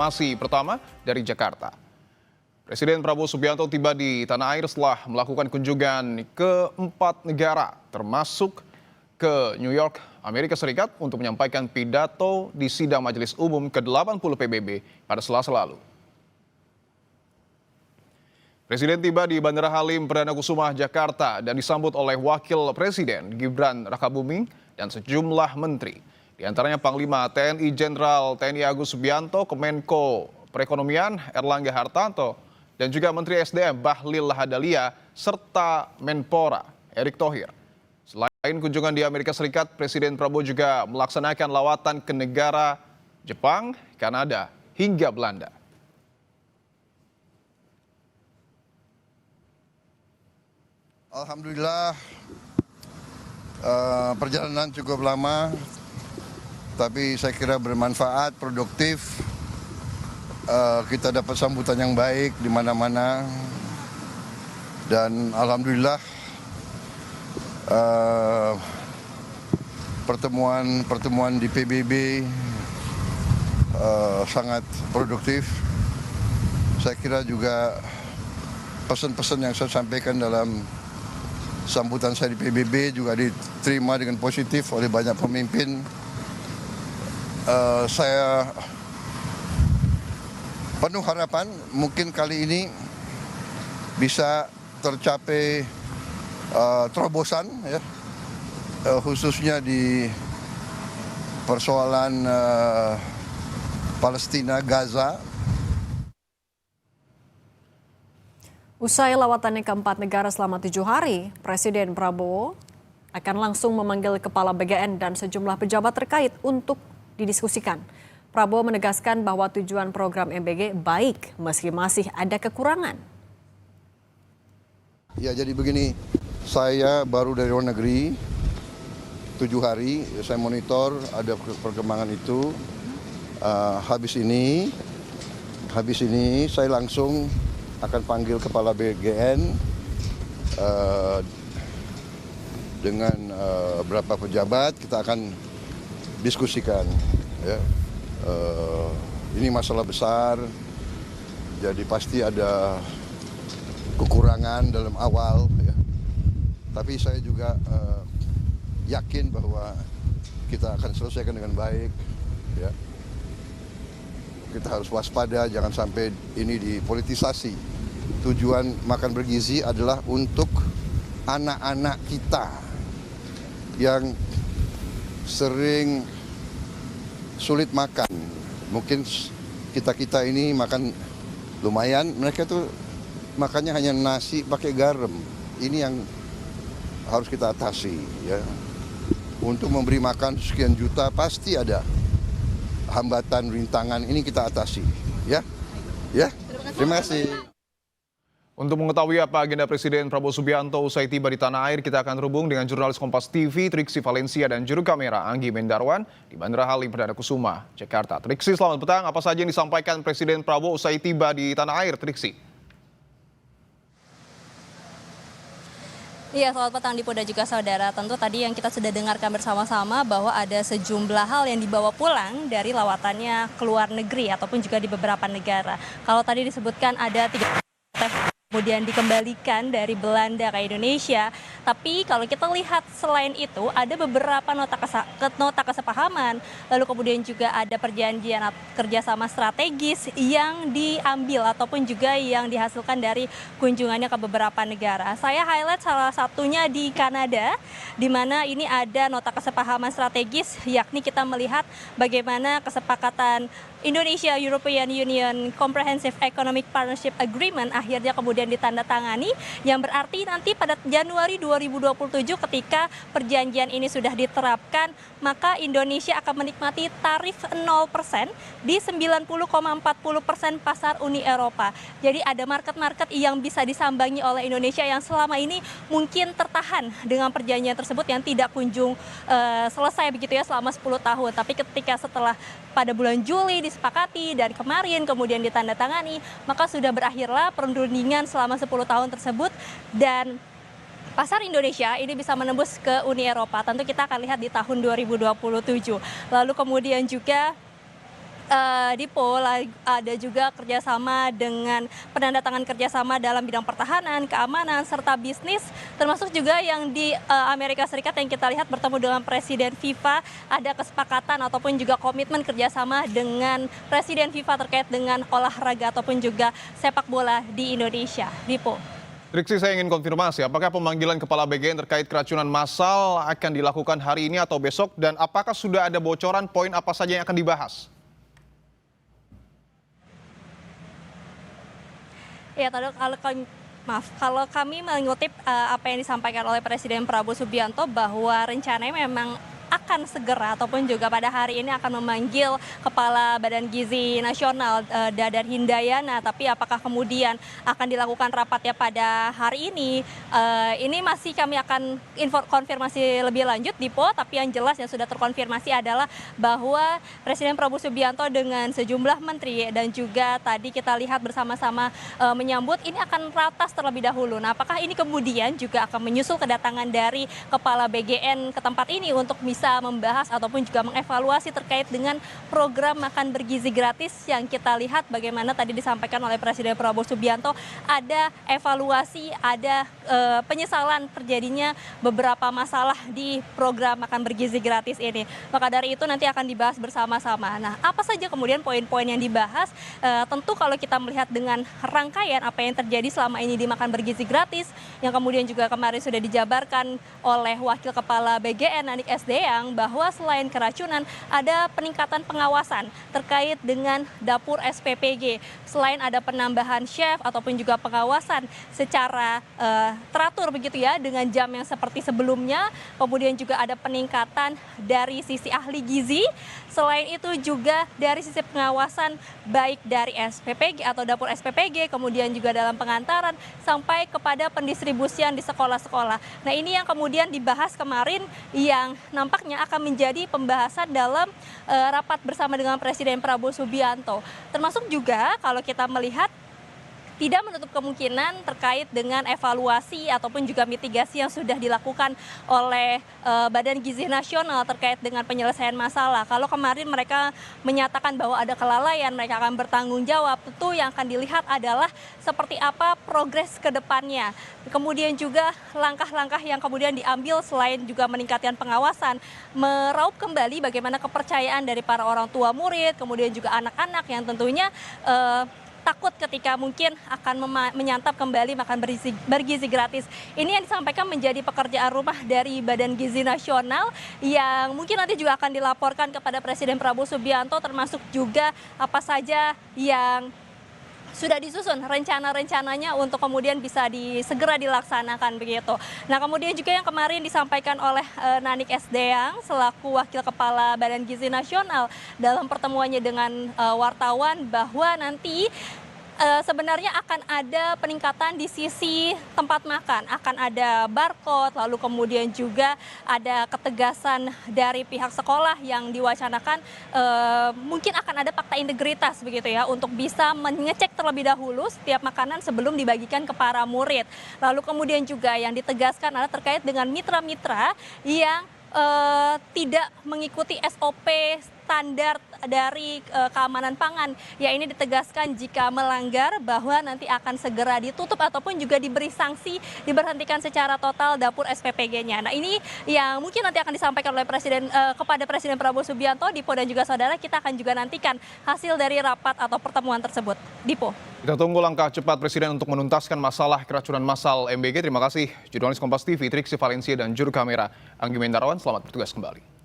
Informasi pertama dari Jakarta. Presiden Prabowo Subianto tiba di tanah air setelah melakukan kunjungan ke 4 negara, termasuk ke New York, Amerika Serikat untuk menyampaikan pidato di sidang Majelis Umum ke-80 PBB pada Selasa lalu. Presiden tiba di Bandara Halim Perdana Kusuma, Jakarta dan disambut oleh Wakil Presiden Gibran Rakabuming dan sejumlah menteri. Di antaranya Panglima TNI Jenderal TNI Agus Subianto, Kemenko Perekonomian Erlangga Hartarto, dan juga Menteri SDM Bahlil Lahadalia, serta Menpora Erick Thohir. Selain kunjungan di Amerika Serikat, Presiden Prabowo juga melaksanakan lawatan ke negara Jepang, Kanada, hingga Belanda. Alhamdulillah perjalanan cukup lama, tapi saya kira bermanfaat, produktif. Kita dapat sambutan yang baik di mana-mana, dan alhamdulillah pertemuan di PBB sangat produktif. Saya kira juga pesan-pesan yang saya sampaikan dalam sambutan saya di PBB juga diterima dengan positif oleh banyak pemimpin. Saya penuh harapan mungkin kali ini bisa tercapai terobosan, ya, khususnya di persoalan Palestina, Gaza. Usai lawatannya ke 4 negara selama 7 hari, Presiden Prabowo akan langsung memanggil Kepala BGN dan sejumlah pejabat terkait untuk didiskusikan. Prabowo menegaskan bahwa tujuan program MBG baik meski masih ada kekurangan. Ya, jadi begini, saya baru dari luar negeri 7 hari, saya monitor ada perkembangan itu. Habis ini saya langsung akan panggil Kepala BGN dengan beberapa pejabat, kita akan diskusikan, ya. Ini masalah besar, jadi pasti ada kekurangan dalam awal, ya. Tapi saya juga yakin bahwa kita akan selesaikan dengan baik, ya. Kita harus waspada, jangan sampai ini dipolitisasi. Tujuan makan bergizi adalah untuk anak-anak kita yang sering sulit makan. Mungkin kita ini makan lumayan, mereka tuh makannya hanya nasi pakai garam. Ini yang harus kita atasi, ya. Untuk memberi makan sekian juta pasti ada hambatan, rintangan, ini kita atasi, ya. Ya, terima kasih. Untuk mengetahui apa agenda Presiden Prabowo Subianto usai tiba di tanah air, kita akan terhubung dengan jurnalis Kompas TV, Triksi Valencia, dan juru kamera Anggi Mendarwan di Bandara Halim Perdana Kusuma, Jakarta. Triksi, selamat petang. Apa saja yang disampaikan Presiden Prabowo usai tiba di tanah air, Triksi? Iya, selamat petang Dipo dan juga saudara. Tentu tadi yang kita sudah dengarkan bersama-sama bahwa ada sejumlah hal yang dibawa pulang dari lawatannya ke luar negeri ataupun juga di beberapa negara. Kalau tadi disebutkan ada 3 kemudian dikembalikan dari Belanda ke Indonesia. Tapi kalau kita lihat selain itu ada beberapa nota kesepahaman, lalu kemudian juga ada perjanjian kerjasama strategis yang diambil ataupun juga yang dihasilkan dari kunjungannya ke beberapa negara. Saya highlight salah satunya di Kanada, di mana ini ada nota kesepahaman strategis, yakni kita melihat bagaimana kesepakatan Indonesia European Union Comprehensive Economic Partnership Agreement akhirnya kemudian ditandatangani, yang berarti nanti pada Januari 2027 ketika perjanjian ini sudah diterapkan, maka Indonesia akan menikmati tarif 0% di 90,40% pasar Uni Eropa. Jadi ada market-market yang bisa disambangi oleh Indonesia yang selama ini mungkin tertahan dengan perjanjian tersebut yang tidak kunjung selesai begitu ya selama 10 tahun. Tapi ketika setelah pada bulan Juli disepakati dan kemarin kemudian ditandatangani, maka sudah berakhirlah perundingan selama 10 tahun tersebut dan pasar Indonesia ini bisa menembus ke Uni Eropa. Tentu kita akan lihat di tahun 2027. Lalu kemudian juga Dipo, ada juga kerjasama dengan penandatangan kerjasama dalam bidang pertahanan, keamanan, serta bisnis, termasuk juga yang di Amerika Serikat yang kita lihat bertemu dengan Presiden FIFA, ada kesepakatan ataupun juga komitmen kerjasama dengan Presiden FIFA terkait dengan olahraga ataupun juga sepak bola di Indonesia. Dipo. Triksi, saya ingin konfirmasi, apakah pemanggilan Kepala BGN terkait keracunan massal akan dilakukan hari ini atau besok, dan apakah sudah ada bocoran poin apa saja yang akan dibahas? Ya, kalau kami mengutip apa yang disampaikan oleh Presiden Prabowo Subianto bahwa rencananya memang akan segera ataupun juga pada hari ini akan memanggil Kepala Badan Gizi Nasional Dadan Hindayana, tapi apakah kemudian akan dilakukan rapatnya pada hari ini masih kami akan konfirmasi lebih lanjut, Dipo. Tapi yang jelas yang sudah terkonfirmasi adalah bahwa Presiden Prabowo Subianto dengan sejumlah menteri dan juga tadi kita lihat bersama-sama menyambut ini akan ratas terlebih dahulu. Nah, apakah ini kemudian juga akan menyusul kedatangan dari Kepala BGN ke tempat ini untuk bisa membahas ataupun juga mengevaluasi terkait dengan program makan bergizi gratis yang kita lihat bagaimana tadi disampaikan oleh Presiden Prabowo Subianto, ada evaluasi, ada penyesalan terjadinya beberapa masalah di program makan bergizi gratis ini. Maka dari itu nanti akan dibahas bersama-sama. Nah, apa saja kemudian poin-poin yang dibahas? Tentu kalau kita melihat dengan rangkaian apa yang terjadi selama ini di makan bergizi gratis, yang kemudian juga kemarin sudah dijabarkan oleh Wakil Kepala BGN Nanik SD, bahwa selain keracunan ada peningkatan pengawasan terkait dengan dapur SPPG. Selain ada penambahan chef ataupun juga pengawasan secara teratur begitu ya dengan jam yang seperti sebelumnya. Kemudian juga ada peningkatan dari sisi ahli gizi. Selain itu juga dari sisi pengawasan baik dari SPPG atau dapur SPPG, kemudian juga dalam pengantaran sampai kepada pendistribusian di sekolah-sekolah. Nah, ini yang kemudian dibahas kemarin yang nampaknya akan menjadi pembahasan dalam rapat bersama dengan Presiden Prabowo Subianto. Termasuk juga kalau kita melihat tidak menutup kemungkinan terkait dengan evaluasi ataupun juga mitigasi yang sudah dilakukan oleh Badan Gizi Nasional terkait dengan penyelesaian masalah. Kalau kemarin mereka menyatakan bahwa ada kelalaian, mereka akan bertanggung jawab. Tentu yang akan dilihat adalah seperti apa progres ke depannya. Kemudian juga langkah-langkah yang kemudian diambil selain juga meningkatkan pengawasan, meraup kembali bagaimana kepercayaan dari para orang tua murid, kemudian juga anak-anak yang tentunya takut ketika mungkin akan menyantap kembali makan bergizi gratis. Ini yang disampaikan menjadi pekerjaan rumah dari Badan Gizi Nasional yang mungkin nanti juga akan dilaporkan kepada Presiden Prabowo Subianto, termasuk juga apa saja yang sudah disusun rencana-rencananya untuk kemudian bisa segera dilaksanakan begitu. Nah, kemudian juga yang kemarin disampaikan oleh Nanik Esdeang selaku Wakil Kepala Badan Gizi Nasional dalam pertemuannya dengan wartawan bahwa nanti sebenarnya akan ada peningkatan di sisi tempat makan, akan ada barcode, lalu kemudian juga ada ketegasan dari pihak sekolah yang diwacanakan mungkin akan ada fakta integritas begitu ya untuk bisa mengecek terlebih dahulu setiap makanan sebelum dibagikan ke para murid. Lalu kemudian juga yang ditegaskan adalah terkait dengan mitra-mitra yang tidak mengikuti SOP standar dari keamanan pangan. Ya, ini ditegaskan jika melanggar bahwa nanti akan segera ditutup ataupun juga diberi sanksi, diberhentikan secara total dapur SPPG-nya. Nah, ini yang mungkin nanti akan disampaikan oleh Presiden kepada Presiden Prabowo Subianto, Dipo dan juga saudara. Kita akan juga nantikan hasil dari rapat atau pertemuan tersebut. Dipo. Kita tunggu langkah cepat Presiden untuk menuntaskan masalah keracunan massal MBG. Terima kasih jurnalis Kompas TV Triksi Valencia dan juru kamera Anggi Mendarawan. Selamat bertugas kembali.